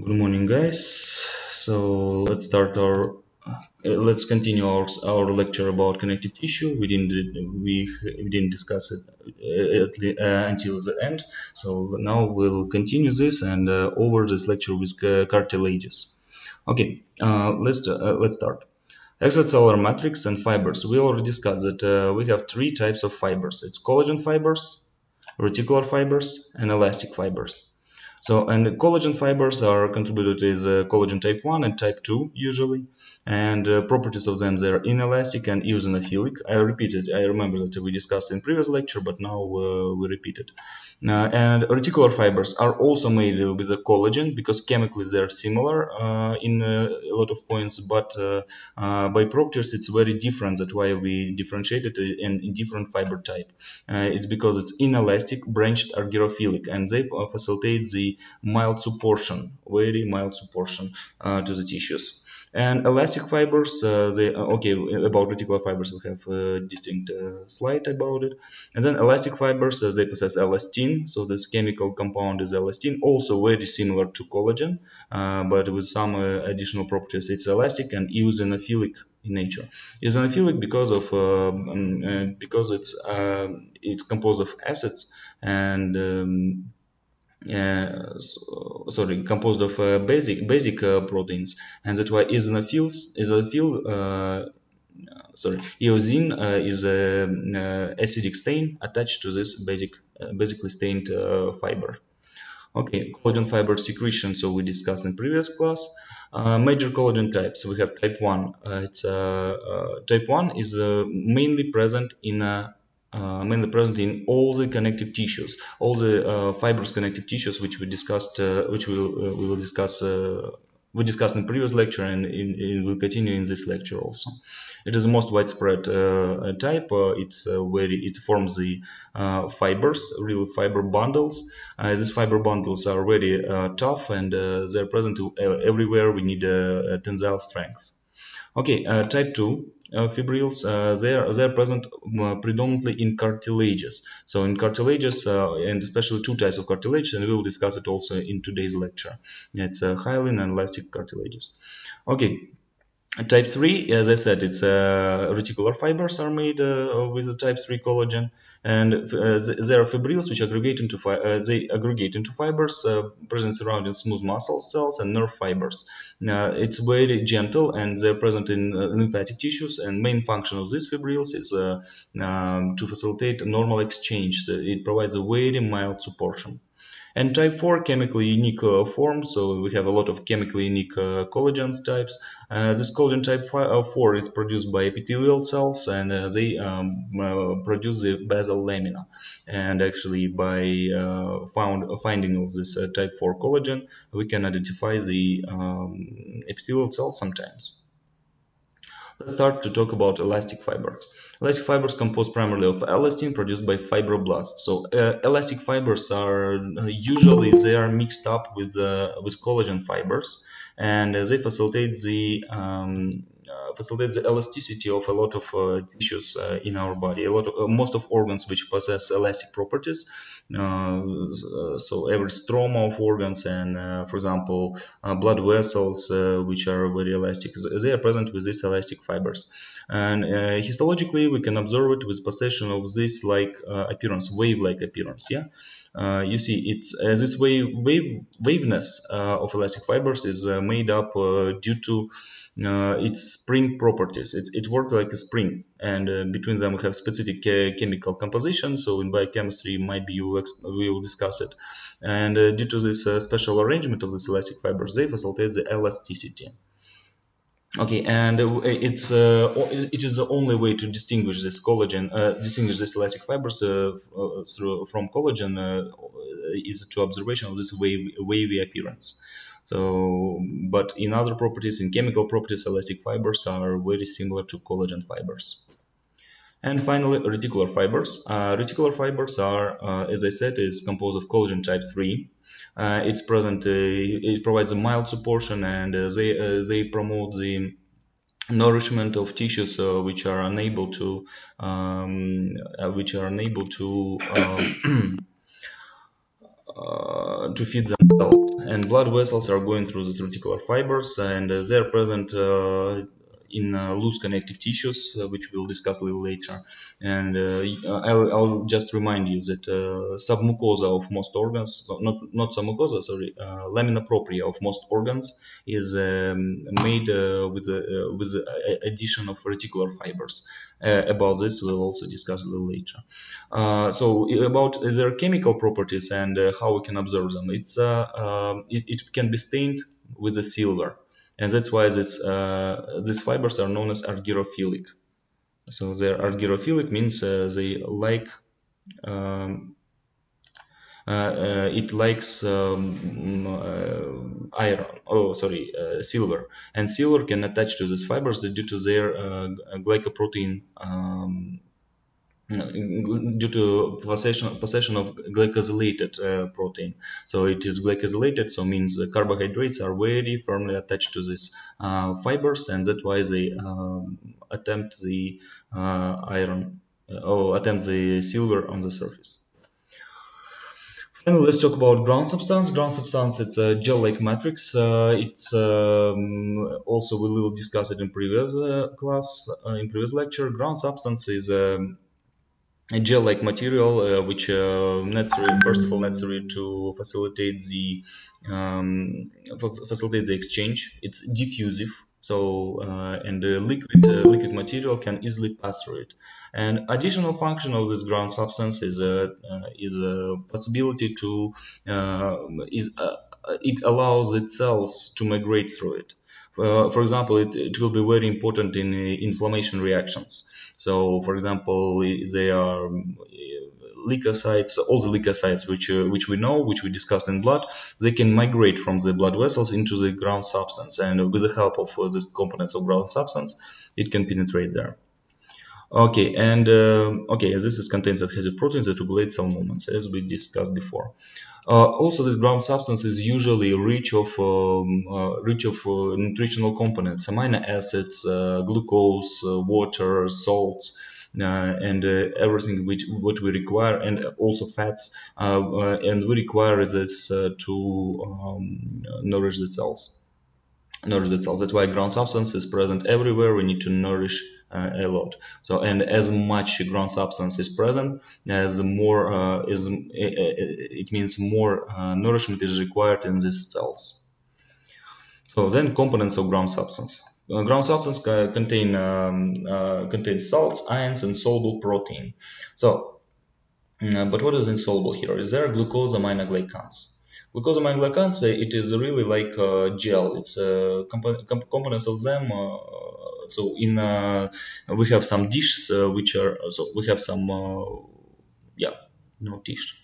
Good morning, guys. So let's continue our lecture about connective tissue. We didn't discuss it until the end. So now we'll continue this and over this lecture with cartilages. Okay, let's start. Extracellular matrix and fibers. We already discussed that we have three types of fibers. It's collagen fibers, reticular fibers, and elastic fibers. So, and the collagen fibers are contributed as collagen type 1 and type 2 usually, and properties of them, they're inelastic and eosinophilic. I repeated, I remember that we discussed in previous lecture, but now we repeat it. And reticular fibers are also made with the collagen because chemically they're similar in a lot of points, but by properties it's very different. That's why we differentiate it in different fiber type. It's because it's inelastic, branched, or gyrophilic, and they facilitate the mild supportion, very mild supportion to the tissues. And elastic fibers, okay, about reticular fibers we have a distinct slide about it. And then elastic fibers, they possess elastin, so this chemical compound is elastin, also very similar to collagen, but with some additional properties. It's elastic and eosinophilic in nature. Eosinophilic because it's composed of acids and composed of basic proteins, and that's why eosine is a acidic stain attached to this basically stained fiber. Okay, collagen fiber secretion. So we discussed in previous class. Major collagen types. We have type 1. Type 1 is mainly present in all the connective tissues, all the fibrous connective tissues, which we discussed, which we will discuss. We discussed in previous lecture, and will continue in this lecture also. It is the most widespread type. It forms the fibers, real fiber bundles. These fiber bundles are very tough, and they're present everywhere. We need tensile strength. Okay, type 2 fibrils, they are present predominantly in cartilages. So in cartilages, and especially two types of cartilage, and we will discuss it also in today's lecture. It's hyaline and elastic cartilages. Okay, type 3, as I said, it's reticular fibers are made with the type 3 collagen, and there are fibrils which they aggregate into fibers present surrounding smooth muscle cells and nerve fibers. It's very gentle, and they're present in lymphatic tissues, and main function of these fibrils is to facilitate normal exchange. So it provides a very mild supportion. And type 4, chemically unique form, so we have a lot of chemically unique collagen types. This collagen type 4 is produced by epithelial cells, and they produce the basal lamina. And actually, by finding of this type 4 collagen, we can identify the epithelial cells sometimes. Let's start to talk about elastic fibers. Elastic fibers composed primarily of elastin produced by fibroblasts. So elastic fibers are usually they are mixed up with collagen fibers, and they facilitate the elasticity of a lot of tissues in our body. Most of organs which possess elastic properties. So every stroma of organs and, for example, blood vessels, which are very elastic, they are present with these elastic fibers. And histologically, we can observe it with possession of this appearance, wave-like appearance. Yeah. You see, it's this waveness of elastic fibers is made up due to its spring properties. It works like a spring, and between them we have specific chemical composition. So in biochemistry, maybe we will discuss it. And due to this special arrangement of these elastic fibers, they facilitate the elasticity. Okay, and it is the only way to distinguish distinguish this elastic fibers from collagen is to observation of this wavy appearance. So, but in other properties, in chemical properties, elastic fibers are very similar to collagen fibers. And finally, reticular fibers. Reticular fibers are, as I said, is composed of collagen type 3. It provides a mild supportion, and they promote the nourishment of tissues which are unable to to feed themselves. And blood vessels are going through these reticular fibers, and they are present in loose connective tissues, which we'll discuss a little later. And I'll just remind you that submucosa of most organs, not submucosa, sorry, lamina propria of most organs is made with the addition of reticular fibers. About this, we'll also discuss a little later. So about their chemical properties and how we can observe them, it can be stained with a silver, and that's why these fibers are known as argyrophilic. So they're argyrophilic means they like it likes iron. Oh, sorry, silver. And silver can attach to these fibers due to their glycoprotein. Due to possession of glycosylated protein. So it is glycosylated, so means the carbohydrates are very firmly attached to these fibers, and that's why they attempt the iron or attempt the silver on the surface. Finally, let's talk about ground substance. Ground substance, it's a gel-like matrix. It's also we will discuss it in previous in previous lecture. Ground substance is a gel-like material, which first of all necessary to facilitate the exchange. It's diffusive, so and the liquid material can easily pass through it. And additional function of this ground substance is a possibility to it allows the cells to migrate through it. For example, it will be very important in inflammation reactions. So, for example, they are leukocytes, all the leukocytes which we know, which we discussed in blood, they can migrate from the blood vessels into the ground substance, and with the help of these components of ground substance, it can penetrate there. Okay, and this is contains adhesive proteins that regulate cell movements, as we discussed before. Also, this ground substance is usually rich of nutritional components, amino acids, glucose, water, salts, and everything what we require, and also fats, and we require this to nourish the cells. That's why ground substance is present everywhere. We need to nourish a lot. So, and as much ground substance is present, as more it means more nourishment is required in these cells. So then components of ground substance. Ground substance contains salts, ions, and soluble protein. So, but what is insoluble here? Is there glucosaminoGlycans? GlucosaminoGlycans, it is really like a gel. It's components of them. So in we have some dishes which are we have some no dish.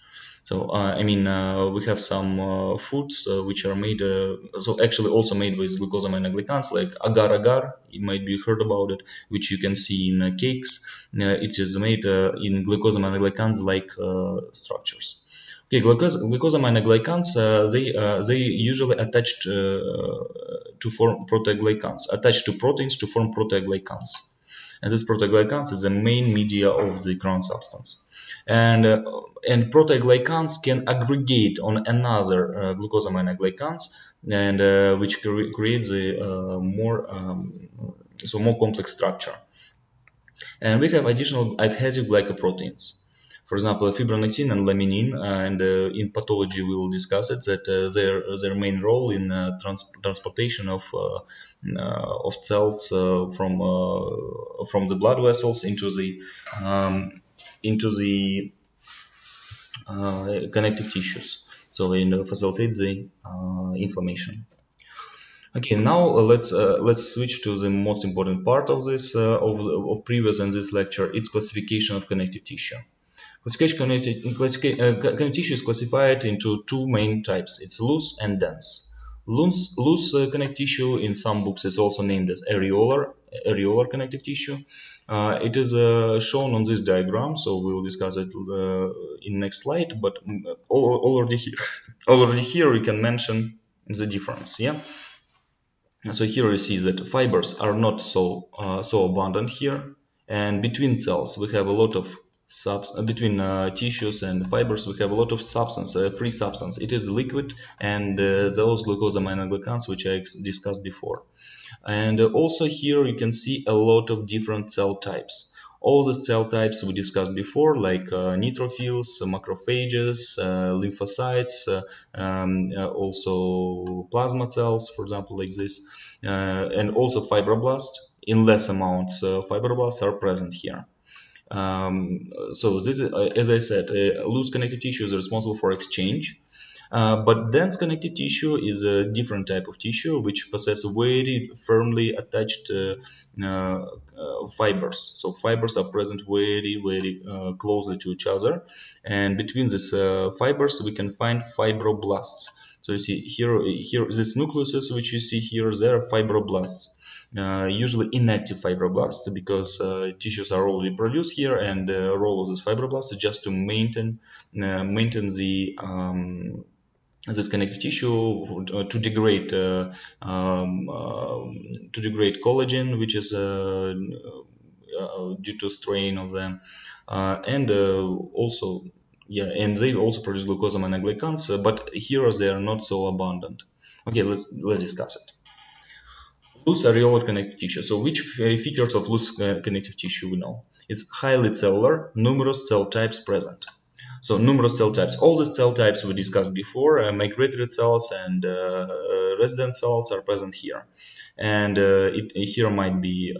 So I mean we have some foods which are made so actually also made with glucosaminoGlycans, like agar-agar. You might be heard about it, which you can see in cakes. It is made in glucosaminoGlycans like structures. Okay, glucosaminoGlycans, they usually attach to form proteoglycans, attach to proteins to form proteoglycans. And this proteoglycans is the main media of the ground substance. And proteoglycans can aggregate on another glucosaminoGlycans, and which creates a more complex structure. And we have additional adhesive glycoproteins. For example, fibronectin and laminin, and in pathology we will discuss it, that their main role in transportation of cells from the blood vessels into the connective tissues, so facilitate the inflammation. Okay, now let's switch to the most important part of this of previous and this lecture. It's classification of connective tissue. Connective tissue is classified into two main types. It's loose and dense. Loose connective tissue, in some books, is also named as areolar connective tissue. It is shown on this diagram, so we will discuss it in next slide. But already here we can mention the difference. Yeah. So here you see that fibers are not so abundant here, and between cells we have a lot of tissues and fibers, we have a lot of substance, free substance. It is liquid, and those glucosaminoglycans, which I discussed before. And also here you can see a lot of different cell types. All the cell types we discussed before, like neutrophils, macrophages, lymphocytes, also plasma cells, for example, like this, and also fibroblasts. In less amounts, fibroblasts are present here. So this is, as I said, loose connective tissue is responsible for exchange. But dense connective tissue is a different type of tissue which possesses very firmly attached fibers. So fibers are present very closely to each other, and between these fibers we can find fibroblasts. So you see here this nucleuses which you see here, they are fibroblasts. Usually inactive fibroblasts, because tissues are already produced here, and the role of these fibroblasts is just to maintain the this connective tissue, to degrade collagen, which is due to strain of them, and also and they also produce glucosaminoglycans, but here they are not so abundant. Okay, let's discuss it. Loose areolar connective tissue. So which features of loose connective tissue we know? It's highly cellular, numerous cell types present. So numerous cell types. All the cell types we discussed before, migratory cells and resident cells are present here. And here might be,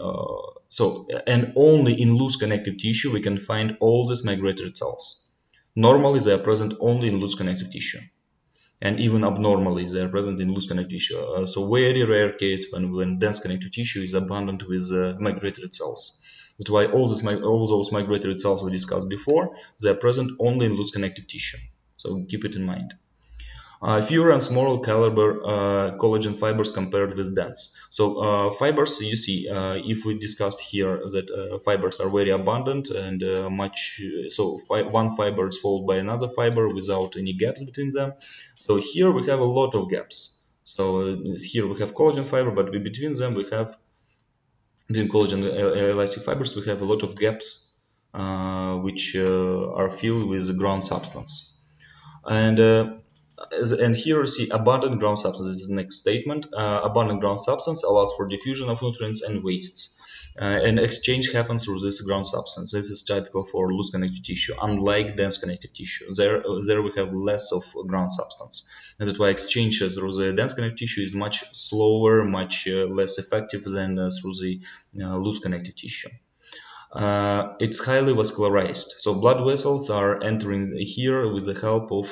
and only in loose connective tissue we can find all these migratory cells. Normally they are present only in loose connective tissue, and even abnormally they are present in loose connective tissue. So very rare case when dense connective tissue is abundant with migratory cells. That's why all those migratory cells we discussed before, they are present only in loose connective tissue. So keep it in mind. Fewer and smaller caliber collagen fibers compared with dense. So fibers, you see, if we discussed here that fibers are very abundant and one fiber is followed by another fiber without any gaps between them. So here we have a lot of gaps. So here we have collagen fiber, but between them we have, between collagen and elastic fibers, we have a lot of gaps which are filled with ground substance. And here you see abundant ground substance. This is the next statement. Abundant ground substance allows for diffusion of nutrients and wastes. And exchange happens through this ground substance. This is typical for loose connective tissue, unlike dense connective tissue. There we have less of ground substance. And that's why exchange through the dense connective tissue is much slower, much less effective than through the loose connective tissue. It's highly vascularized. So blood vessels are entering here with the help of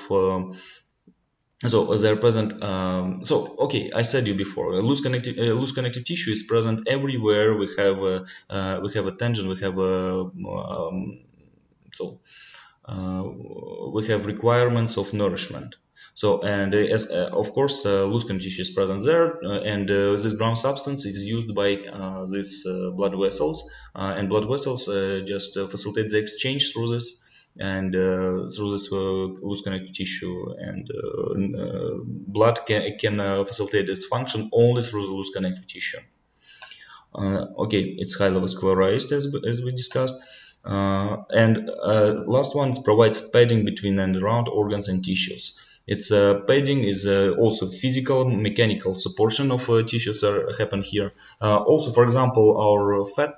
so they're present. Okay, I said you before. Loose connective tissue is present everywhere. We have a tangent. We have we have requirements of nourishment. So, and as of course, loose connective tissue is present there, and this brown substance is used by these blood vessels, and blood vessels just facilitate the exchange through this. And through this loose connective tissue, and blood can facilitate its function only through the loose connective tissue. Okay, it's highly vascularized as we discussed. And last one, provides padding between and around organs and tissues. Its padding is also physical, mechanical supportion of tissues happen here. Also, for example, our fat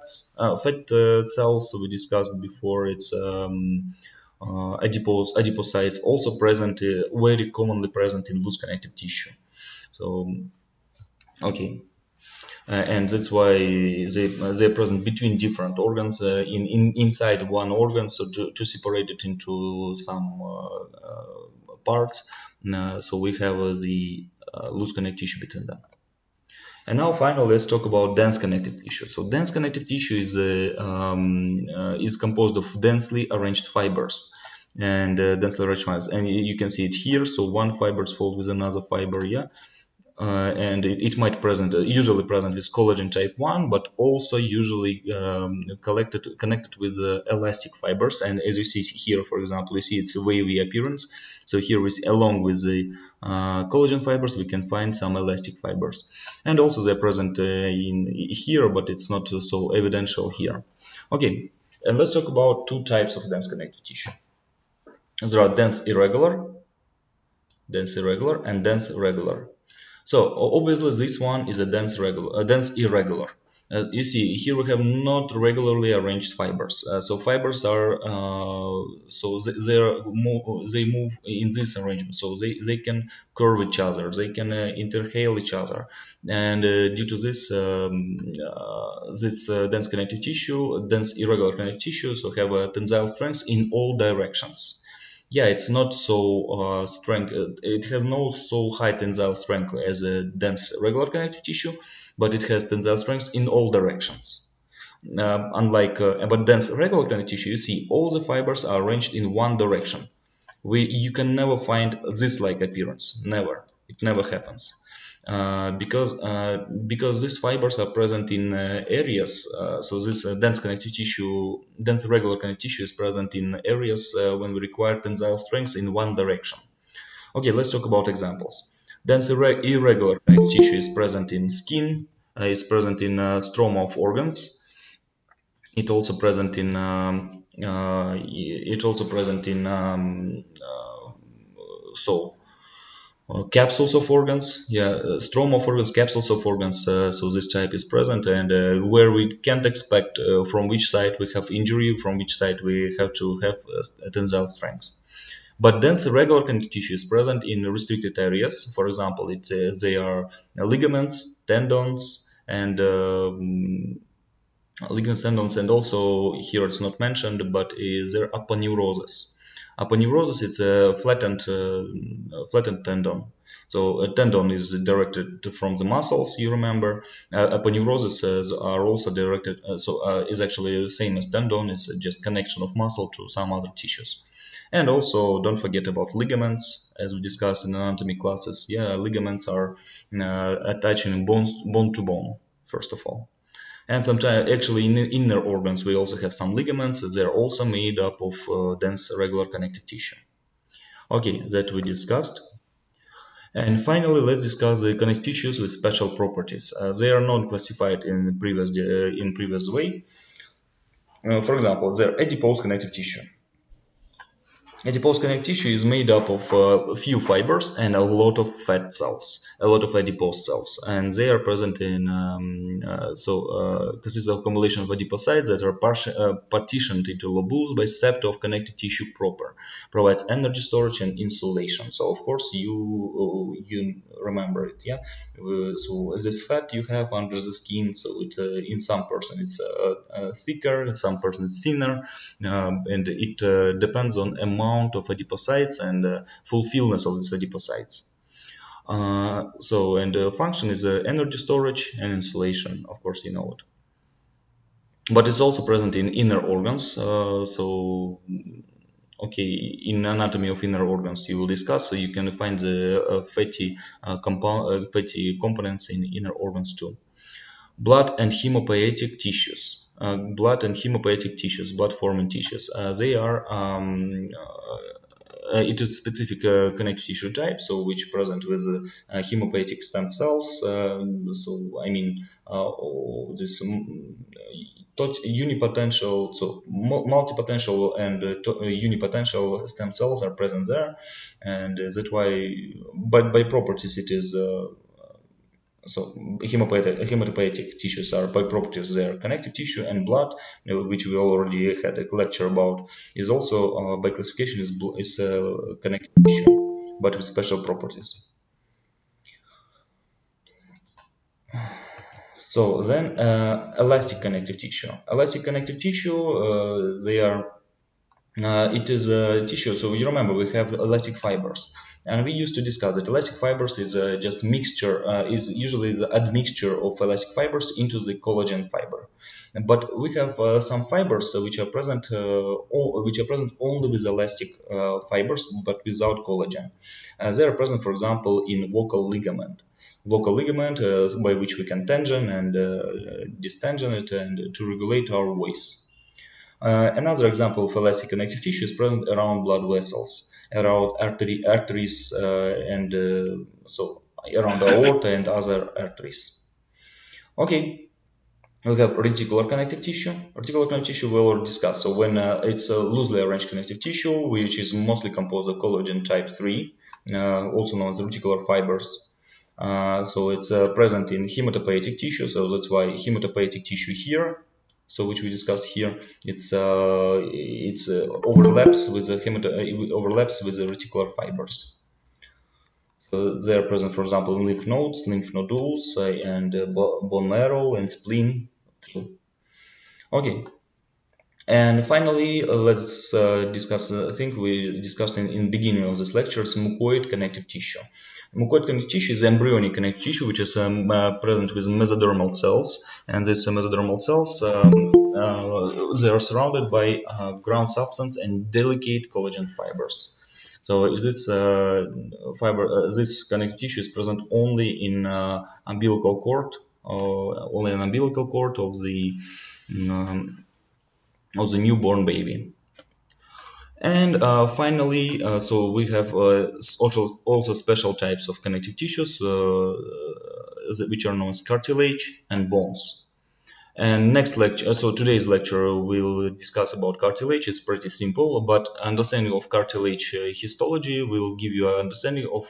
cells we discussed before. It's adipocytes also present, very commonly present in loose connective tissue. So, okay. And that's why they're present between different organs inside one organ, so to separate it into some parts. So we have the loose connective tissue between them. And now finally let's talk about dense connective tissue. So dense connective tissue is composed of densely arranged fibers. And densely arranged fibers, and you can see it here. So one fiber is followed with another fiber, yeah. And it might usually present with collagen type 1, but also usually connected with elastic fibers. And as you see here, for example, you see it's a wavy appearance. So here, along with the collagen fibers, we can find some elastic fibers. And also they're present in here, but it's not so evidential here. Okay. And let's talk about two types of dense connective tissue. There are dense irregular, and dense regular. So obviously this one is a dense irregular. You see here we have not regularly arranged fibers. So fibers are they move in this arrangement. So they can curve each other, they can interhale each other, and due to this dense connective tissue, dense irregular connective tissue, so have a tensile strength in all directions. Yeah, it's not so strength. It has no so high tensile strength as a dense regular connective tissue, but it has tensile strength in all directions. But dense regular connective tissue, you see all the fibers are arranged in one direction. You can never find this like appearance. Never. It never happens. Because these fibers are present in areas. So this dense regular connective tissue is present in areas when we require tensile strength in one direction. Okay, let's talk about examples. Dense irregular connective tissue is present in skin. It's present in stroma of organs. It also present in so capsules of organs, stroma of organs, capsules of organs. So this type is present, and where we can't expect from which side we have injury, from which side we have to have tensile strength. But dense irregular connective tissue is present in restricted areas. For example, they are ligaments, tendons, and ligaments, tendons, and also here it's not mentioned, but is there aponeurosis. Aponeurosis is a flattened tendon. So a tendon is directed from the muscles, you remember. Aponeurosis are also directed, is actually the same as tendon. It's just connection of muscle to some other tissues. And also don't forget about ligaments, as we discussed in anatomy classes. Yeah, ligaments are attaching bone to bone, first of all. And sometimes, actually, in the inner organs, we also have some ligaments. They're also made up of dense regular connective tissue. Okay, that we discussed. And finally, let's discuss the connective tissues with special properties. They are not classified in previous way. For example, they're adipose connective tissue. Adipose connective tissue is made up of a few fibers and a lot of fat cells, a lot of adipose cells, and they are present in consists of accumulation of adipocytes that are partitioned into lobules by septa of connective tissue proper, provides energy storage and insulation. So of course you remember it, yeah. So this fat you have under the skin, so it in some person it's thicker, in some person it's thinner, and it depends on amount of adipocytes and fulfillment of these adipocytes. Function is energy storage and insulation. Of course, you know it. But it's also present in inner organs. Okay, in anatomy of inner organs, you will discuss. So you can find the fatty components in inner organs too. Blood and hemopoietic tissues. Blood forming tissues. They are it is specific connective tissue type, so which present with hemopoietic stem cells. This unipotential, so multipotential and unipotential stem cells are present there, and that's why, by properties, it is. Hematopoietic tissues are by properties their connective tissue, and blood, which we already had a lecture about, is also by classification is connective tissue, but with special properties. So then, elastic connective tissue. Elastic connective tissue, they are. It is a tissue. So you remember we have elastic fibers, and we used to discuss that elastic fibers is just mixture, is usually the admixture of elastic fibers into the collagen fiber. But we have some fibers which are present only with elastic fibers, but without collagen. They are present, for example, in vocal ligament. Vocal ligament, by which we can tension and distension it, and to regulate our voice. Another example of elastic connective tissue is present around blood vessels, around arteries, and so around the aorta and other arteries. Okay, We have reticular connective tissue. Reticular connective tissue we already discussed. So when it's a loosely arranged connective tissue, which is mostly composed of collagen type 3, also known as reticular fibers. So it's present in hematopoietic tissue. So that's why hematopoietic tissue here, so which we discussed here, it's overlaps with the overlaps with the reticular fibers. So they are present, for example, in lymph nodes, lymph nodules, and bone marrow and spleen. Okay, and finally, let's discuss. I think we discussed in beginning of this lecture, mucoid connective tissue. Mucoid connective tissue is embryonic connective tissue, which is present with mesodermal cells, and these mesodermal cells they are surrounded by ground substance and delicate collagen fibers. So this connective tissue is present only in umbilical cord, only an umbilical cord um, of the newborn baby. And finally, so we have also special types of connective tissues, which are known as cartilage and bones. And next lecture, so today's lecture, we'll discuss about cartilage. It's pretty simple, but understanding of cartilage histology will give you an understanding of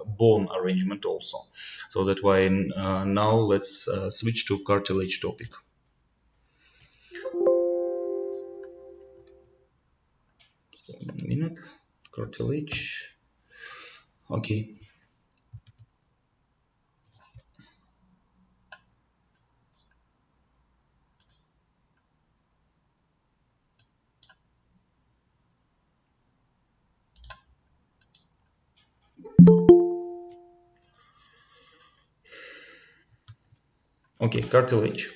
bone arrangement also. So that's why now let's switch to cartilage topic. So 1 minute, cartilage. Okay. Okay, cartilage.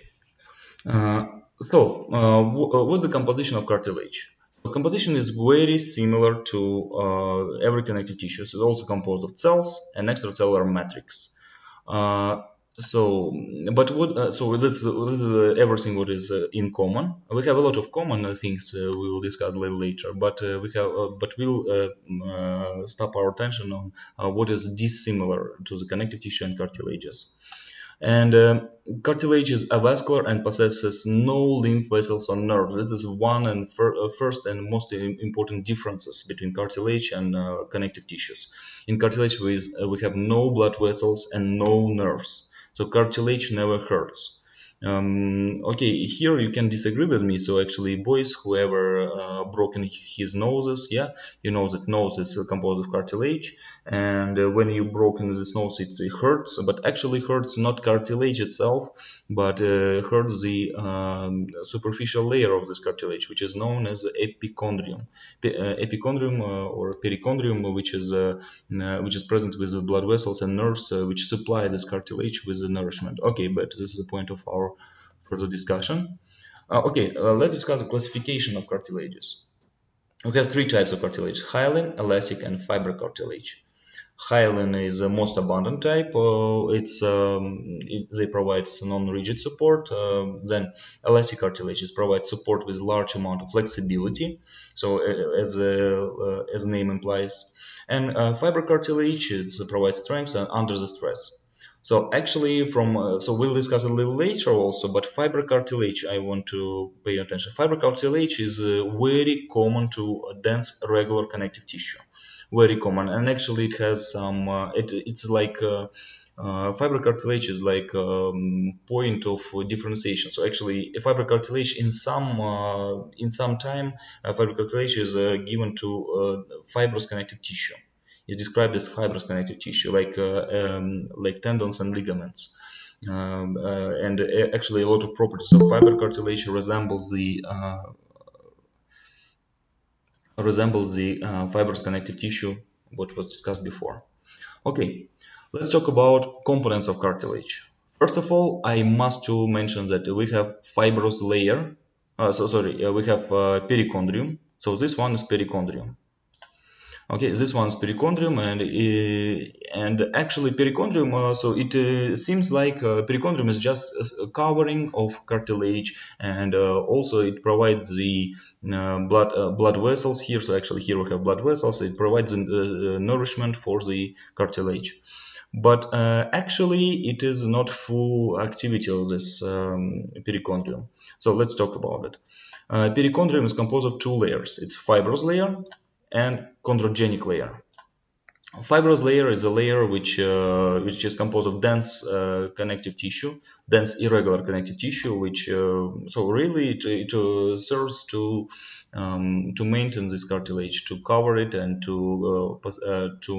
Uh, what's the composition of cartilage? So composition is very similar to every connective tissue. It's also composed of cells and extracellular matrix. Uh, so, but what? So this is everything what is in common. We have a lot of common things we will discuss a little later. But we'll stop our attention on what is dissimilar to the connective tissue and cartilages. And cartilage is avascular and possesses no lymph vessels or nerves. This is one and first and most important differences between cartilage and connective tissues. In cartilage, we have no blood vessels and no nerves. So cartilage never hurts. Okay, here you can disagree with me. So actually, boys, whoever broken his noses, yeah, you know that nose is composed of cartilage, and when you broken this nose, it hurts, but actually hurts not cartilage itself, but hurts the superficial layer of this cartilage, which is known as epicondrium. Epicondrium or perichondrium, which is present with the blood vessels and nerves, which supply this cartilage with the nourishment. Okay, but this is the point of our further discussion. Let's discuss the classification of cartilages. We have three types of cartilage: hyaline, elastic, and fiber cartilage. Hyaline is the most abundant type. They provide non-rigid support. Then elastic cartilages provide support with large amount of flexibility. So as the name implies, and fiber cartilage provides strength under the stress. So actually, so we'll discuss a little later also. But fiber cartilage, I want to pay attention. Fiber cartilage is very common to dense regular connective tissue, very common, and actually it has some it's like fiber cartilage is like point of differentiation. So actually a fiber cartilage in some time fiber cartilage is given to fibrous connective tissue. It's described as fibrous connective tissue, like tendons and ligaments. And actually a lot of properties of fiber cartilage resembles the fibrous connective tissue, what was discussed before. Okay, let's talk about components of cartilage. First of all, I must to mention that we have fibrous layer. We have perichondrium. So this one is perichondrium. Okay, this one's perichondrium, and actually perichondrium. So it seems like perichondrium is just a covering of cartilage, and also it provides the blood vessels here. So actually here we have blood vessels. It provides the nourishment for the cartilage. but actually it is not full activity of this perichondrium. So let's talk about it. Perichondrium is composed of two layers. It's fibrous layer and chondrogenic layer. Fibrous layer is a layer which is composed of dense connective tissue, dense irregular connective tissue, which so really it serves to maintain this cartilage, to cover it, and to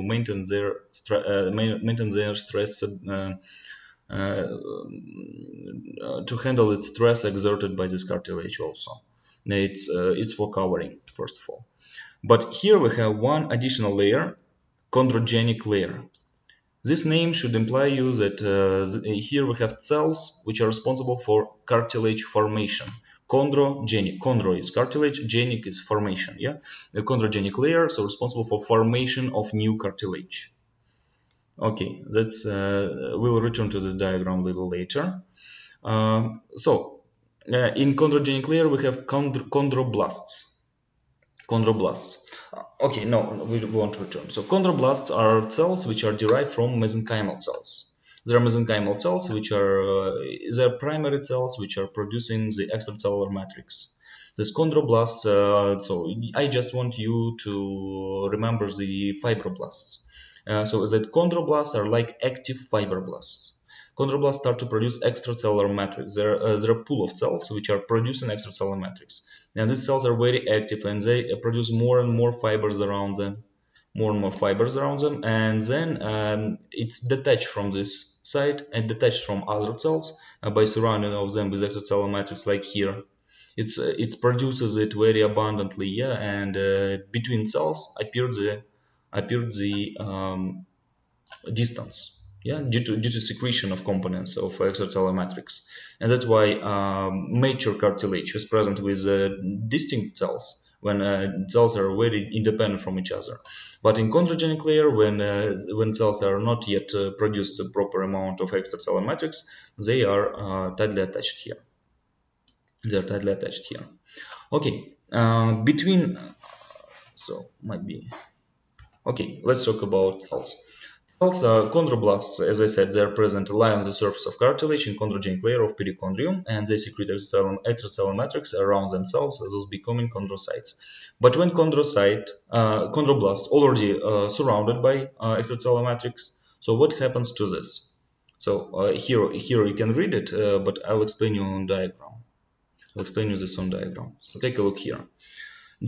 maintain their stress. To handle its stress exerted by this cartilage also. It's for covering, first of all. But here we have one additional layer, chondrogenic layer. This name should imply you that here we have cells which are responsible for cartilage formation. Chondrogenic. Chondro is cartilage, genic is formation. Yeah, a chondrogenic layer, so responsible for formation of new cartilage. Okay, that's we'll return to this diagram a little later. In chondrogenic layer we have chondroblasts. Chondroblasts. Okay, no, we won't return. So chondroblasts are cells which are derived from mesenchymal cells. There are mesenchymal cells which are they're primary cells which are producing the extracellular matrix. These chondroblasts. So I just want you to remember the fibroblasts. So that chondroblasts are like active fibroblasts. Chondroblasts start to produce extracellular matrix. They're a pool of cells which are producing extracellular matrix. And these cells are very active and they produce more and more fibers around them. And then it's detached from this side and detached from other cells by surrounding of them with extracellular matrix, like here. It produces it very abundantly, yeah, and between cells appeared the distance, yeah, due to secretion of components of extracellular matrix. And that's why mature cartilage is present with distinct cells when cells are very independent from each other. But in chondrogenic layer, when cells are not yet produced a proper amount of extracellular matrix, they are tightly attached here. Okay, between so might be okay. Let's talk about cells. Chondroblasts, as I said, they are present lie on the surface of cartilage in chondrogenic layer of perichondrium, and they secrete extracellular matrix around themselves, thus becoming chondrocytes. But when chondroblast already surrounded by extracellular matrix, so what happens to this? So here you can read it, but I'll explain you on diagram. So take a look here.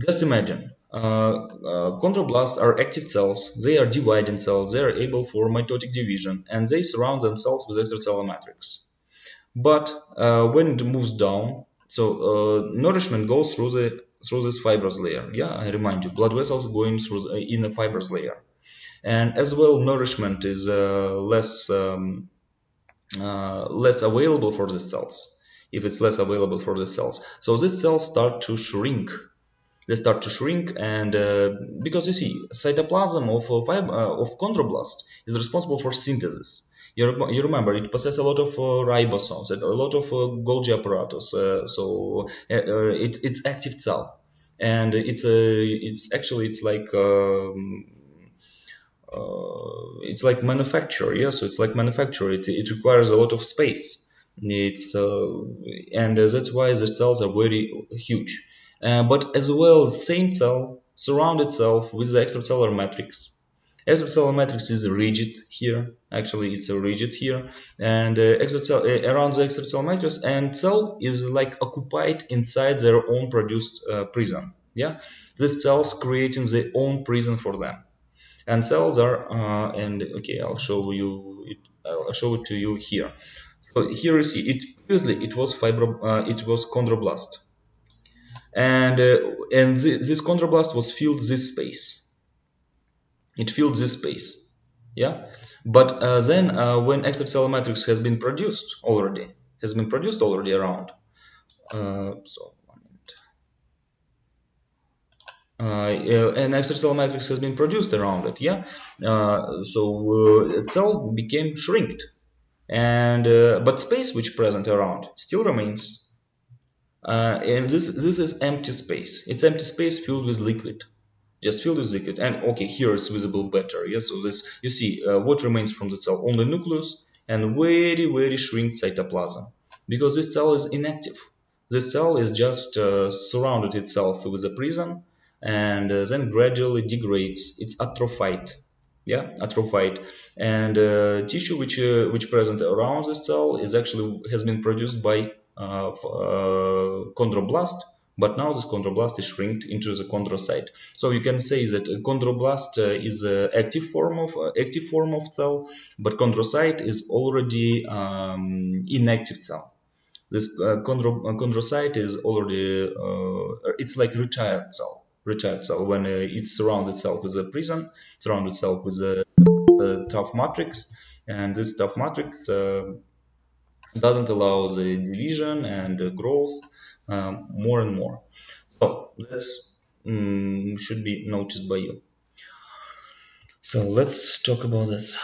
Just imagine, chondroblasts are active cells, they are dividing cells, they are able for mitotic division, and they surround themselves with extracellular matrix. But when it moves down, so nourishment goes through this fibrous layer. Yeah, I remind you, blood vessels going through in a fibrous layer, and as well nourishment is less available for the cells. If it's less available for the cells, so these cells start to shrink. And because you see, cytoplasm of chondroblast is responsible for synthesis. You remember it possesses a lot of ribosomes, a lot of Golgi apparatus. It's active cell, and it's like manufacture. Yeah, so it's like manufacture. It requires a lot of space. And that's why the cells are very huge. But as well, same cell surround itself with the extracellular matrix. Extracellular matrix is rigid here. Actually, it's rigid here, and around the extracellular matrix, and cell is like occupied inside their own produced prison. Yeah, these cells creating their own prison for them. And cells are and okay, I'll show it to you here. So here you see it. Previously, it was chondroblast, and this chondroblast was filled this space. It filled this space, yeah. But then when extracellular matrix has been produced already around. An extracellular matrix has been produced around it, yeah. Cell became shrinked, and but space which present around still remains. And this is empty space. It's empty space filled with liquid. just filled with liquid. And okay, here it's visible better. Yeah, so this, you see, what remains from the cell? Only nucleus and very shrink cytoplasm, because this cell is inactive. This cell is just surrounded itself with a prison, and then gradually degrades. It's atrophied. Yeah, atrophied. And tissue which present around the cell is actually has been produced by chondroblast, but now this chondroblast is shrinked into the chondrocyte. So you can say that chondroblast is an active form of cell, but chondrocyte is already inactive cell. This chondrocyte is already it's like retired cell when it surrounds itself with a prison, surrounds itself with a tough matrix, and this tough matrix doesn't allow the division and growth more and more. So that's should be noticed by you. So let's talk about this.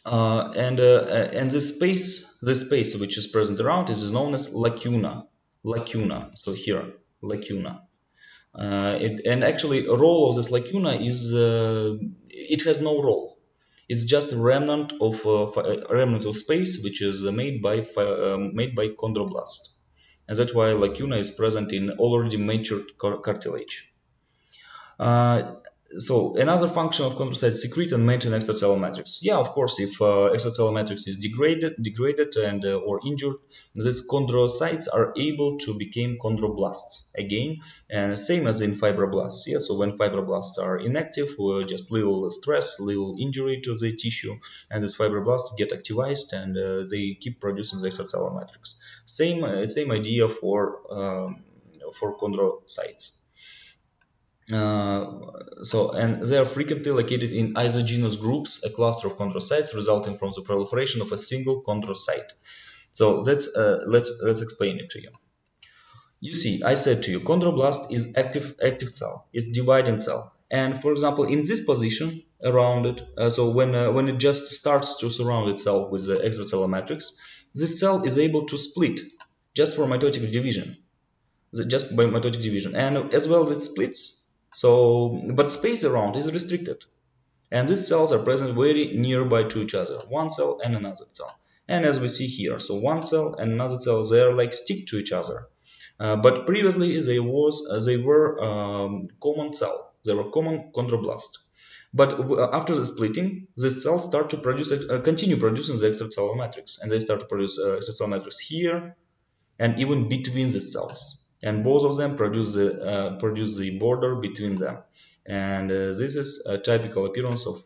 And this space which is present around it is known as lacuna. Lacuna. So here, lacuna. And actually, a role of this lacuna is it has no role. It's just a remnant of space which is made by chondroblast, and that's why lacuna is present in already matured cartilage. Uh, so another function of chondrocytes is secrete and maintain extracellular matrix. Yeah, of course, if extracellular matrix is degraded and or injured, these chondrocytes are able to become chondroblasts again, and same as in fibroblasts. Yeah, so when fibroblasts are inactive, just little stress, little injury to the tissue, and these fibroblasts get activized and they keep producing the extracellular matrix. Same idea for chondrocytes. And they are frequently located in isogenous groups, a cluster of chondrocytes resulting from the proliferation of a single chondrocyte. So let's explain it to you. You see, I said to you, chondroblast is active cell, it's dividing cell, and for example, in this position around it, so when it just starts to surround itself with the extracellular matrix, this cell is able to split just for mitotic division, just by mitotic division, and as well it splits. So, but space around is restricted, and these cells are present very nearby to each other, one cell and another cell. And as we see here, so one cell and another cell, they are like stick to each other. But previously they were common cell, they were common chondroblast. But after the splitting, these cells start to continue producing the extracellular matrix, and they start to produce extracellular matrix here, and even between the cells, and both of them produce the border between them, and this is a typical appearance of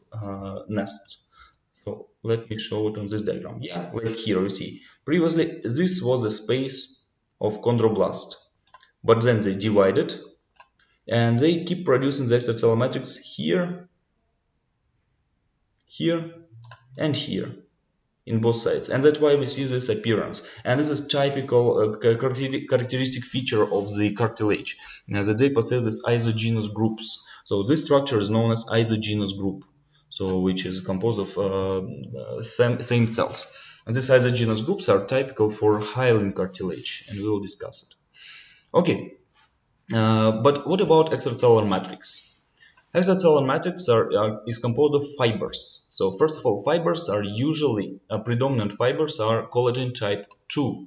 nests. So let me show it on this diagram. Yeah, like here you see, previously this was the space of chondroblast, but then they divided and they keep producing the extracellular matrix here, here, and here in both sides, and that's why we see this appearance. And this is typical characteristic feature of the cartilage, that they possess this isogenous groups. So this structure is known as isogenous group, so which is composed of same cells. And these isogenous groups are typical for hyaline cartilage, and we will discuss it. Okay, but what about extracellular matrix? Extracellular matrix is composed of fibers. So first of all, fibers are usually predominant fibers are collagen type 2.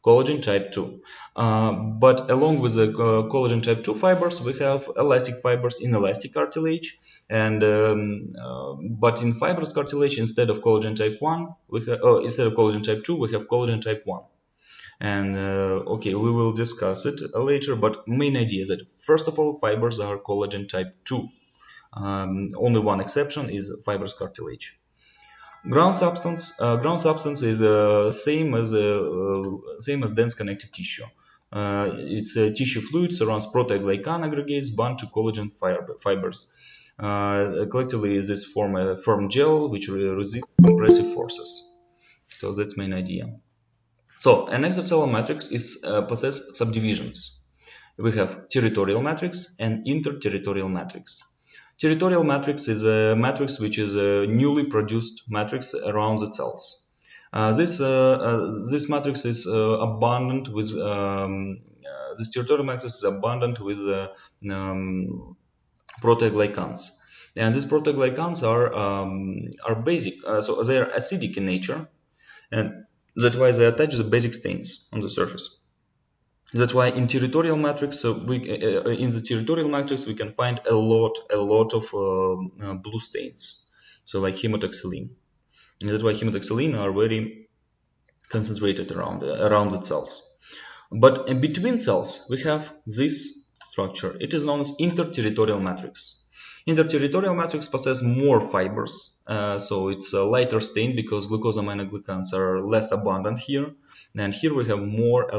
Collagen type 2. But along with the collagen type 2 fibers, we have elastic fibers in elastic cartilage, and but in fibrous cartilage, instead of collagen type 1, instead of collagen type 2, we have collagen type 1. And okay, we will discuss it later, but main idea is that first of all, fibers are collagen type 2. Only one exception is fibrous cartilage. Ground substance is same as dense connective tissue. It's tissue fluid surrounds proteoglycan aggregates bound to collagen fibers. Collectively, this form a firm gel which resists compressive forces. So that's main idea. So an extracellular matrix is possess subdivisions. We have territorial matrix and interterritorial matrix. Territorial matrix is a matrix which is a newly produced matrix around the cells. This matrix is abundant with this territorial matrix is abundant with proteoglycans. And these proteoglycans are basic, so they are acidic in nature, and that's why they attach the basic stains on the surface. That's why in territorial matrix, in the territorial matrix we can find a lot of blue stains, so like hematoxylin. And that's why hematoxylin are very concentrated around the cells. But between cells we have this structure. It is known as interterritorial matrix. Interterritorial matrix possesses more fibers, so it's a lighter stain because glucosaminoglicands are less abundant here. And here we have more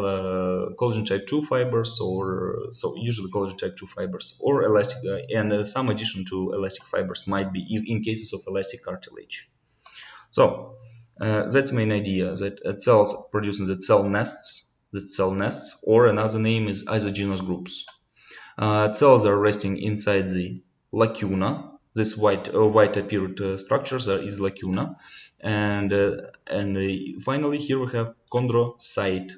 collagen type 2 fibers, or so usually collagen type 2 fibers, or elastic, and some addition to elastic fibers might be in cases of elastic cartilage. So that's main idea, that cells producing the cell nests, or another name is isogenous groups. Cells are resting inside the lacuna. This white appeared structures is lacuna, and finally here we have chondrocyte,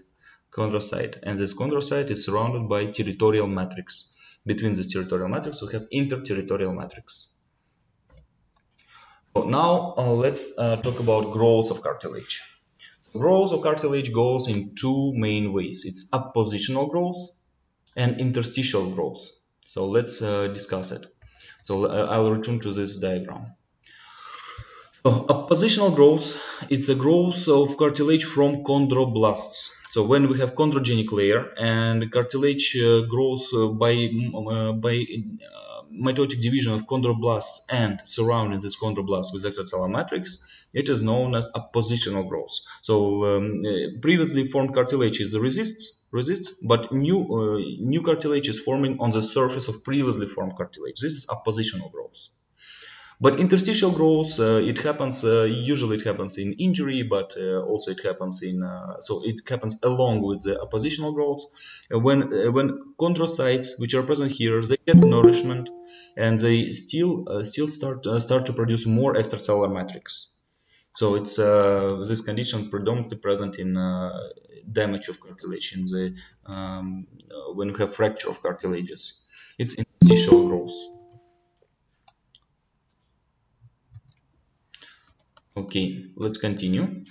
and this chondrocyte is surrounded by territorial matrix. Between this territorial matrix we have interterritorial matrix. So now let's talk about growth of cartilage. Growth of cartilage goes in two main ways. It's appositional growth and interstitial growth. So let's discuss it. So I'll return to this diagram. So appositional growth, it's a growth of cartilage from chondroblasts. So when we have chondrogenic layer and cartilage grows by mitotic division of chondroblasts and surrounding this chondroblast with extracellular matrix, it is known as appositional growth. So previously formed cartilage is resists, but new cartilage is forming on the surface of previously formed cartilage. This is appositional growth. But interstitial growth, it happens usually it happens in injury, but also it happens in so it happens along with the appositional growth. When chondrocytes, which are present here, they get nourishment, and they still start to produce more extracellular matrix. So it's this condition predominantly present in damage of cartilage, in the when we have fracture of cartilages. It's interstitial growth. Okay, let's continue.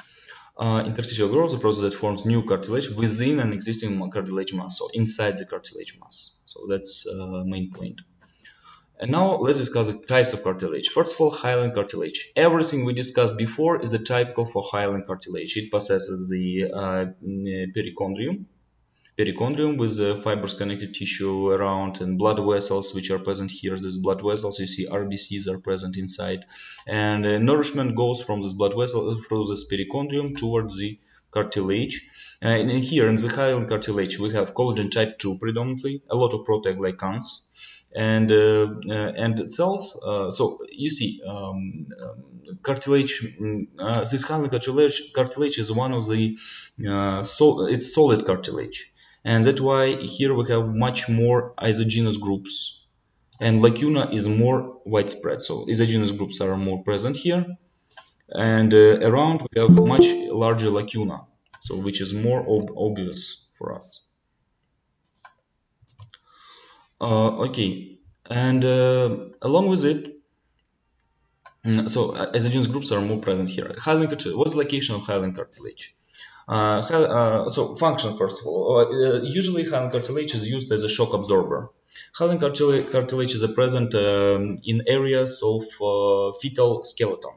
Interstitial growth is a process that forms new cartilage within an existing cartilage mass, so inside the cartilage mass. So that's main point. And now let's discuss the types of cartilage. First of all, hyaline cartilage. Everything we discussed before is typical for hyaline cartilage. It possesses the perichondrium with fibrous connective tissue around, and blood vessels which are present here. These blood vessels, you see RBCs are present inside, and nourishment goes from this blood vessel through this perichondrium towards the cartilage. And here in the hyaline cartilage we have collagen type 2 predominantly, a lot of proteoglycans, and cells. So you see cartilage, this hyaline cartilage is one of the it's solid cartilage, and that's why here we have much more isogenous groups, and lacuna is more widespread, so isogenous groups are more present here, and around we have much larger lacuna, so which is more obvious for us. Okay, and along with it, so isogenous groups are more present here. Hyaline cartilage, what's the location of hyaline cartilage? So function, first of all, usually hyaline cartilage is used as a shock absorber. Hyaline cartilage is present in areas of fetal skeleton.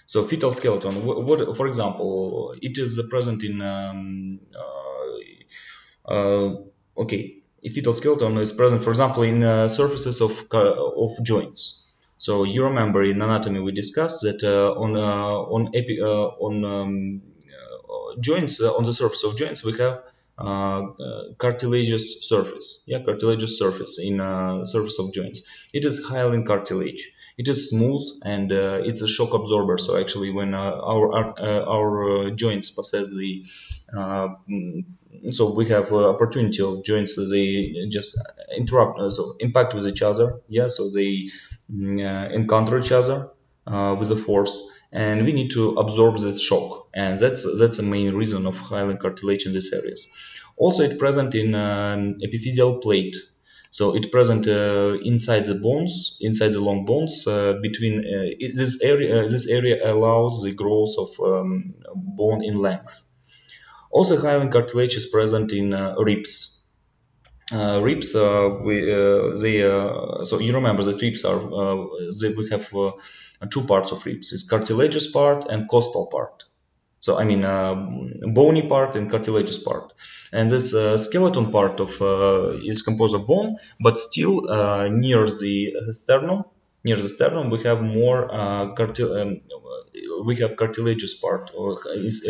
So fetal skeleton, what for example, it is present in okay, fetal skeleton is present, for example, in surfaces of joints. So you remember in anatomy we discussed that on joints, on the surface of joints we have cartilaginous surface. Yeah, cartilaginous surface in surface of joints. It is hyaline cartilage. It is smooth, and it's a shock absorber. So actually, when our joints possess the so we have opportunity of joints, they just interrupt, so impact with each other. Yeah, so they encounter each other, with a force, and we need to absorb this shock, and that's the main reason of hyaline cartilage in these areas. Also, it's present in epiphyseal plate, so it's present inside the bones, inside the long bones. Between this area allows the growth of bone in length. Also, hyaline cartilage is present in ribs. Ribs, so you remember that ribs are we have two parts of ribs: is cartilaginous part and costal part. So I mean, bony part and cartilaginous part, and this skeleton part of is composed of bone, but still near the sternum. Near the sternum, we have more we have cartilaginous part, or is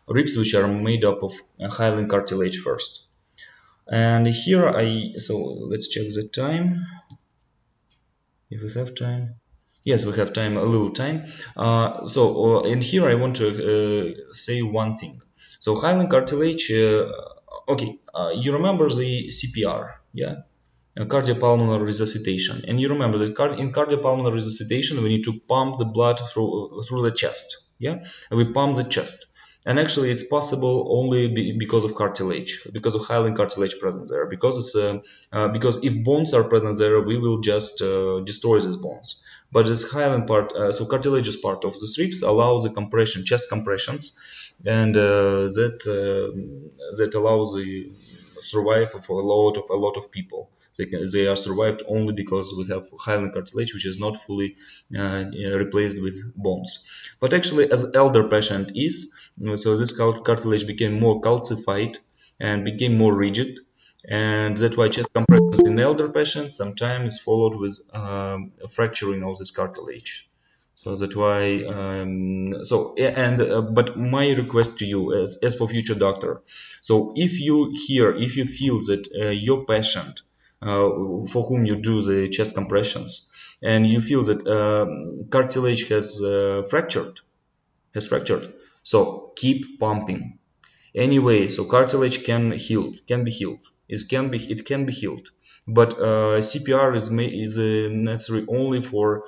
ribs which are made up of hyaline cartilage first. And here so let's check the time, if we have time. Yes, we have time, a little time. In here I want to say one thing. So hyaline cartilage, okay, you remember the CPR, yeah? Cardiopulmonary resuscitation. And you remember that in cardiopulmonary resuscitation, we need to pump the blood through the chest. Yeah, and we pump the chest. And actually, it's possible only because of cartilage, because of hyaline cartilage present there. Because if bones are present there, we will just destroy these bones. But this hyaline part, so cartilaginous part of the strips allows the compression, chest compressions, and that allows the survival of a lot of people. They are survived only because we have hyaline cartilage, which is not fully replaced with bones. But actually, as elder patient is, so this cartilage became more calcified and became more rigid, and that's why chest compressions in elder patients sometimes followed with fracturing of this cartilage. So that's why. But my request to you, as for future doctor, so if you feel that your patient for whom you do the chest compressions, and you feel that cartilage has fractured, so keep pumping. Anyway, so cartilage can be healed. It can be healed, but CPR is necessary only for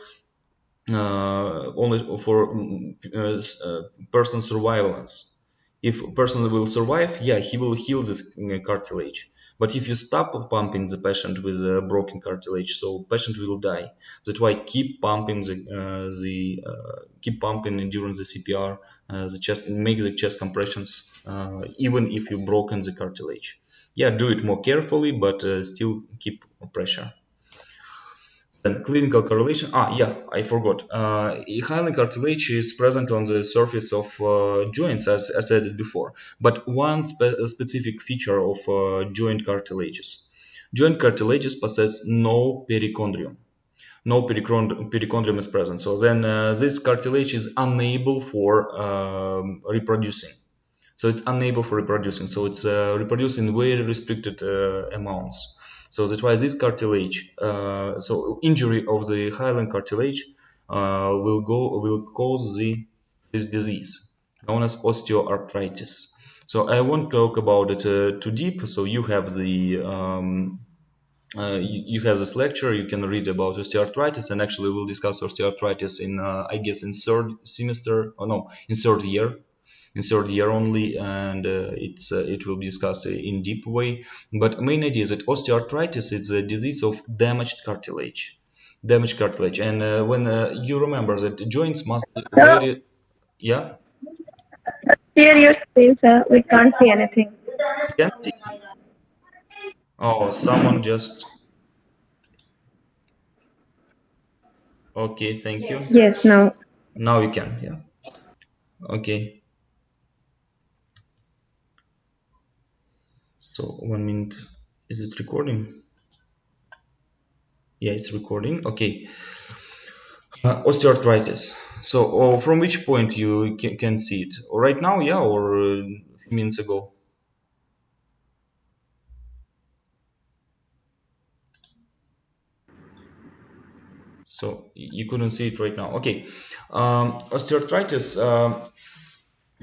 person survivance. If a person will survive, yeah, he will heal this cartilage. But if you stop pumping the patient with a broken cartilage, so patient will die. That's why keep pumping keep pumping during the CPR, the chest, make the chest compressions, even if you broken the cartilage. Yeah, do it more carefully, but still keep pressure. Then clinical correlation. Yeah, I forgot. Hyaline cartilage is present on the surface of joints, as I said it before. But one specific feature of joint cartilages. Joint cartilages possess no perichondrium. No perichondrium is present. So then this cartilage is unable for reproducing. So it's unable for reproducing. So it's reproducing very restricted amounts. So that's why this cartilage, so injury of the hyaline cartilage will cause this disease known as osteoarthritis. So I won't talk about it too deep. So you have you have this lecture. You can read about osteoarthritis, and actually we'll discuss osteoarthritis in I guess in third semester, or no, in third year only, and it will be discussed in deep way. But main idea is that osteoarthritis is a disease of damaged cartilage, and when you remember that joints must be So very, yeah, here your screen, sir. We can't see anything. you can see. Oh, someone just, okay, thank you. Yes, now. Now you can, yeah, okay. So 1 minute, is it recording? Yeah, it's recording. Okay. Osteoarthritis. So, from which point you can see it? Right now, yeah, or a few minutes ago? So you couldn't see it right now. Okay. Osteoarthritis.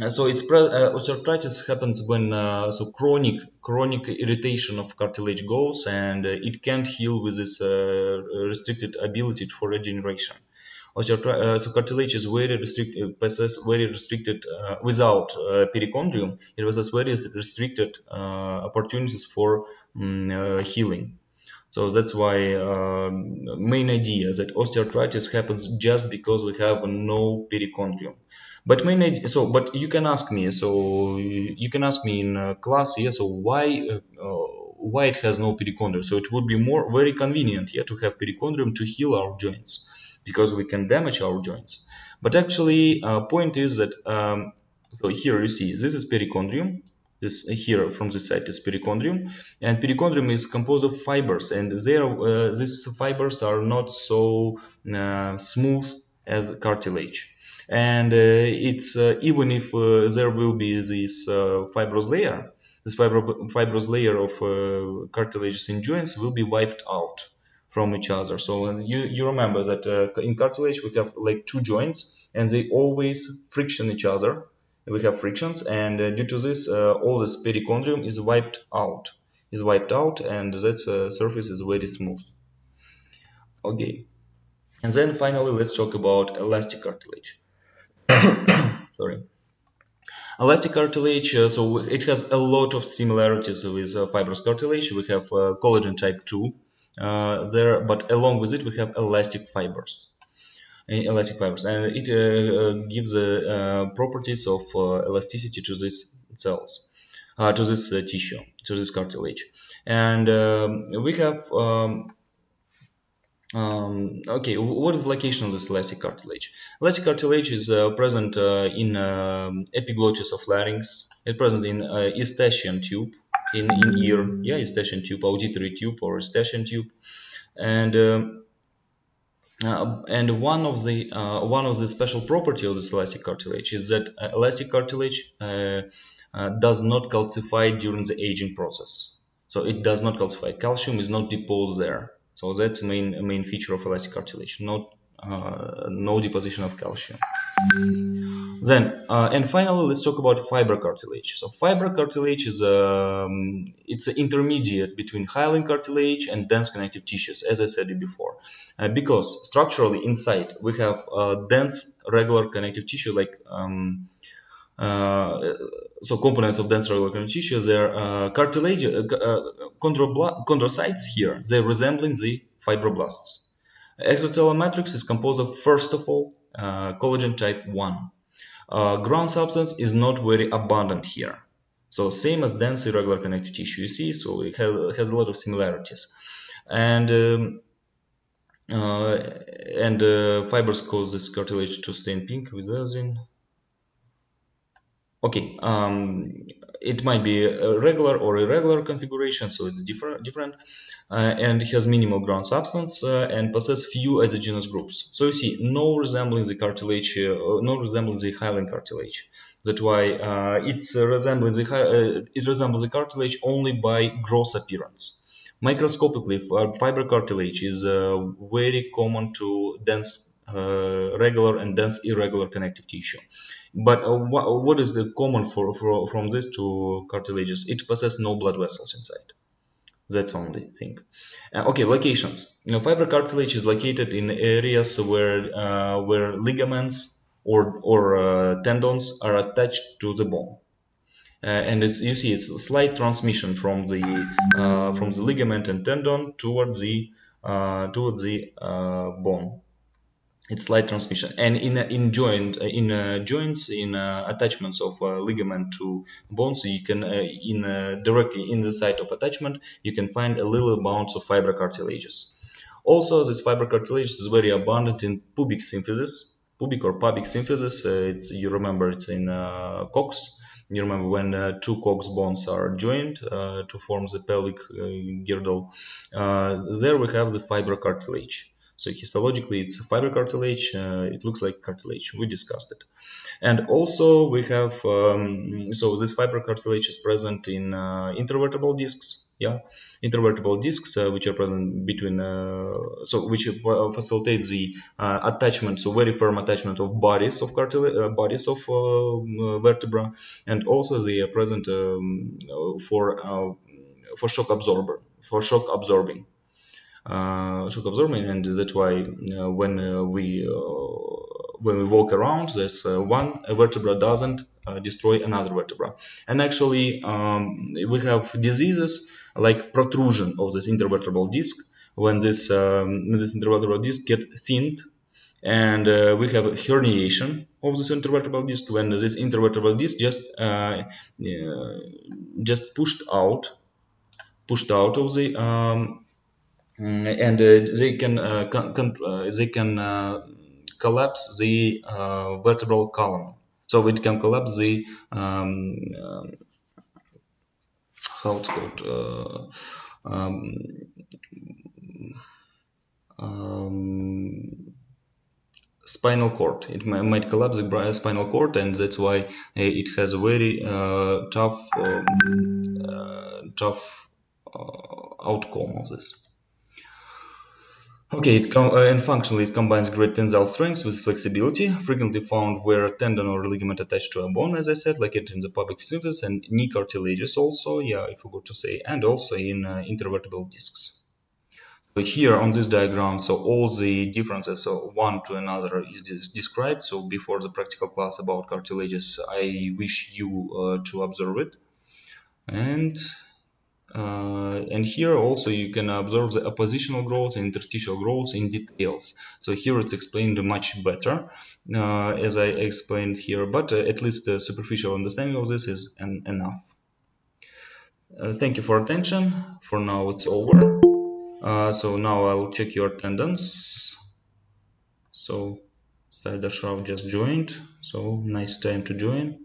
So osteoarthritis happens when chronic irritation of cartilage goes, and it can't heal with this restricted ability for regeneration. So cartilage is very restricted, possess very restricted without perichondrium. It possesses very restricted opportunities for healing. So that's why main idea that osteoarthritis happens just because we have no perichondrium. But main idea, but you can ask me. So you can ask me in class, yeah. So why it has no perichondrium? So it would be more very convenient, yeah, to have perichondrium to heal our joints because we can damage our joints. But actually, point is that so here you see this is perichondrium. It's here from this side is perichondrium, and perichondrium is composed of fibers, and these fibers are not so smooth as cartilage. And it's even if there will be this fibrous layer of cartilages in joints will be wiped out from each other. So you remember that in cartilage we have like two joints, and they always friction each other. We have frictions, and due to this, all this perichondrium is wiped out, and that surface is very smooth. Okay, and then finally let's talk about elastic cartilage. Sorry. Elastic cartilage, so it has a lot of similarities with fibrous cartilage. We have collagen type 2 there, but along with it we have elastic fibers, and it gives properties of elasticity to these cells, to this tissue, to this cartilage. And we have okay, what is the location of this elastic cartilage? Elastic cartilage is present in epiglottis of larynx. It's present in Eustachian tube, in ear, yeah, Eustachian tube, auditory tube, or Eustachian tube, and one of the special property of this elastic cartilage is that elastic cartilage does not calcify during the aging process. So it does not calcify. Calcium is not deposed there. So that's main feature of elastic cartilage. Not no deposition of calcium. Then and finally, let's talk about fiber cartilage. So fiber cartilage is it's an intermediate between hyaline cartilage and dense connective tissues, as I said it before, because structurally inside we have dense regular connective tissue like. So components of dense regular connective tissue, they're cartilage, chondrocytes here, they're resembling the fibroblasts. Extracellular matrix is composed of, first of all, collagen type 1. Ground substance is not very abundant here. So same as dense irregular connective tissue, you see, so it has a lot of similarities. And fibers cause this cartilage to stain pink with azirin. Okay, it might be a regular or irregular configuration, so it's different, and it has minimal ground substance and possess few isogenous groups. So you see, no resembling the cartilage, no resembling the hyaline cartilage. That's why it resembles the cartilage only by gross appearance. Microscopically, fiber cartilage is very common to dense regular and dense irregular connective tissue. But what is the common from these two cartilages? It possesses no blood vessels inside. That's only thing. Okay, locations. Fiber cartilage is located in areas where ligaments or tendons are attached to the bone. And you see it's a slight transmission from the ligament and tendon towards the bone. It's slight transmission, and in joints, in attachments of ligament to bones, you can directly in the site of attachment you can find a little amounts of fiber cartilages. Also, this fiber cartilage is very abundant in pubic symphysis, pubic or pubic symphysis. You remember it's in cocks. You remember when two cocks bones are joined to form the pelvic girdle. There we have the fiber cartilage. So histologically, it's fiber cartilage. It looks like cartilage. We discussed it. And also we have, so this fiber cartilage is present in intervertebral discs. yeah, intervertebral discs, which are present between, which facilitate the attachment, so very firm attachment of bodies of cartilage, bodies of vertebra, and also they are present for shock absorbing. Shock absorbing, and that's why when we walk around, this one vertebra doesn't destroy another vertebra. And actually, we have diseases like protrusion of this intervertebral disc when this intervertebral disc get thinned, and we have herniation of this intervertebral disc when this intervertebral disc just pushed out of the and they can collapse the vertebral column. So it can collapse the how it's called spinal cord. It might collapse the spinal cord, and that's why it has a very tough outcome of this. Okay, and functionally it combines great tensile strength with flexibility, frequently found where a tendon or ligament attached to a bone, as I said, like it in the pubic symphysis and knee cartilages also, yeah, I forgot to say, and also in intervertebral discs. So here on this diagram, so all the differences, so one to another is described. So before the practical class about cartilages, I wish you to observe it. And here also you can observe the oppositional growth and interstitial growth in details. So here it's explained much better, as I explained here, but at least a superficial understanding of this is enough. Thank you for attention. For now it's over. So now I'll check your attendance. So Saidarshrav just joined, so nice time to join.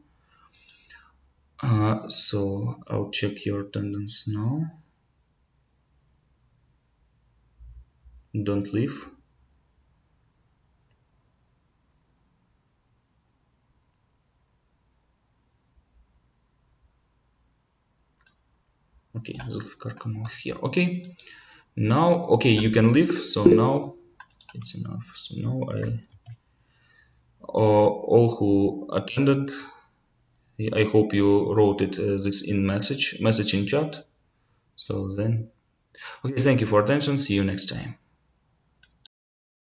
So I'll check your attendance now. Don't leave. Okay, Zulfikar Kamal here. Okay, now, okay, you can leave. So now it's enough. So now all who attended, I hope you wrote it this in message in chat. So then, okay, thank you for attention. See you next time.